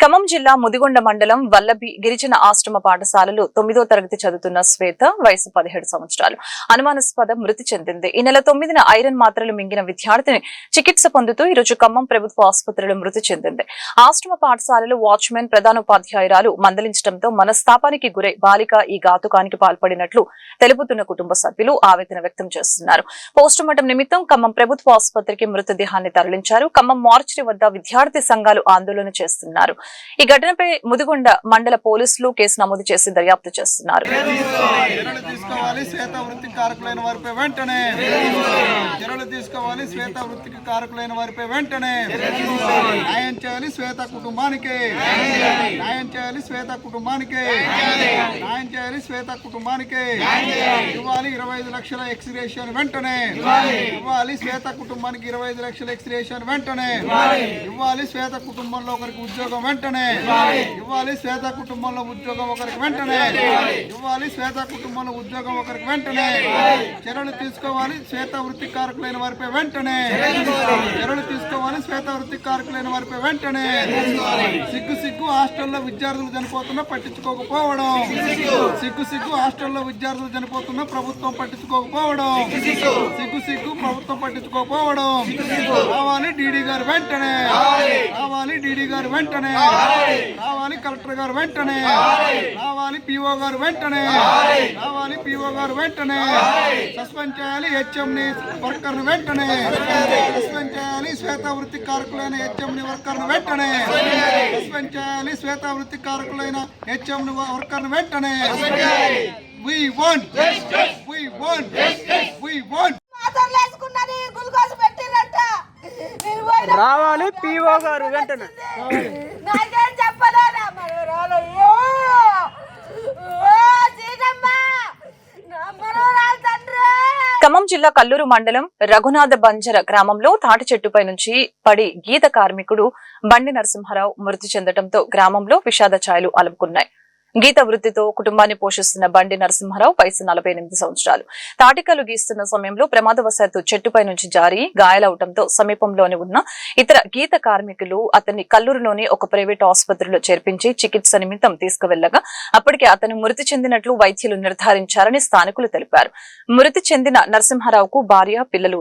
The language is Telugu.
ఖమ్మం జిల్లా ముదిగొండ మండలం వల్లభి గిరిజన ఆశ్రమ పాఠశాలలో 9వ తరగతి చదువుతున్న శ్వేత వయసు 17 సంవత్సరాలు అనుమానాస్పద మృతి చెందింది. ఈ నెల 9న ఐరన్ మాత్రలు మింగిన విద్యార్థిని చికిత్స పొందుతూ ఈ రోజు ఖమ్మం ప్రభుత్వ ఆసుపత్రిలో మృతి చెందింది. ఆశ్రమ పాఠశాలలో వాచ్మెన్ ప్రధానోపాధ్యాయురాలు మందలించడంతో మనస్తాపానికి గురై బాలిక ఈ ఘాతుకానికి పాల్పడినట్లు తెలుపుతున్న కుటుంబ సభ్యులు ఆవేదన వ్యక్తం చేస్తున్నారు. పోస్టుమార్టం నిమిత్తం ఖమ్మం ప్రభుత్వ ఆసుపత్రికి మృతదేహాన్ని తరలించారు. ఖమ్మం మార్చిరి వద్ద విద్యార్థి సంఘాలు ఆందోళన చేస్తున్నారు. ఈ ఘటనపై ముదిగొండ మండల పోలీసులు కేసు నమోదు చేసి దర్యాప్తు చేస్తున్నారు. ఇవ్వాలి 25 లక్షల ఎక్స్గ్రేషన్ వెంటనే ఇవ్వాలి. శ్వేత కుటుంబానికి 25 లక్షల ఎక్స్గ్రేషన్ వెంటనే ఇవ్వాలి. శ్వేత కుటుంబంలో ఒకరికి ఉద్యోగం వెంటనే ఇవ్వాలి. శ్వేత కుటుంబంలో ఉద్యోగం ఒకరికి వెంటనే ఇవ్వాలి. శ్వేత కుటుంబంలో ఉద్యోగం ఒకరికి వెంటనే చర్యలు తీసుకోవాలి. శ్వేత వృత్తి కారకులైన వారిపై వెంటనే చర్యలు తీసుకోవాలి. శ్వేత వృత్తి కారకులైన వారిపై వెంటనే సిగ్గు హాస్టల్లో విద్యార్థులు చనిపోతున్నా పట్టించుకోకపోవడం సిగ్గు హాస్టల్లో విద్యార్థులు చనిపోతున్నా ప్రభుత్వం పట్టించుకోకపోవడం ప్రభుత్వం పట్టించుకోకపోవడం రావాలి. డీడీ గారు వెంటనే రావాలి. డీడీ గారు వెంటనే రావాలి. కలెక్టర్ గారు వెంటనే రావాలి. పిఓ గారు వెంటనే రావాలి. పిఓ గారు వెంటనే సస్పెండ్ చేయాలి. హెచ్ఎంని వర్కర్ను వెంటనే సస్పెండ్ చేయాలి. శ్వేత వృత్తి కారకులైన హెచ్ఎంని వర్కర్ను వెంటనే సస్పెండ్ చేయాలి. శ్వేత వృత్తి కారకులైన హెచ్ఎంని వర్కర్ను వెంటనే We want justice. We want justice. We want. రావాలి. పిఓ గారు వెంటనే ఖమ్మం జిల్లా కల్లూరు మండలం రఘునాథ బంజర గ్రామంలో తాటి చెట్టుపై నుంచి పడి గీత కార్మికుడు బండి నరసింహారావు మృతి చెందడంతో గ్రామంలో విషాద ఛాయలు అలుముకున్నాయి. గీత వృత్తితో కుటుంబాన్ని పోషిస్తున్న బండి నరసింహారావు వయసు 48 సంవత్సరాలు. తాటికలు గీస్తున్న సమయంలో ప్రమాదవశాత్తు చెట్టుపై నుంచి జారి గాయాలవడంతో సమీపంలోని ఉన్న ఇతర గీత కార్మికులు అతన్ని కల్లూరులోని ఒక ప్రైవేట్ ఆసుపత్రిలో చేర్పించి చికిత్స నిమిత్తం తీసుకువెళ్లగా అప్పటికే అతను మృతి చెందినట్లు వైద్యులు నిర్ధారించారని స్థానికులు తెలిపారు. మృతి చెందిన నరసింహారావుకు భార్య, పిల్లలు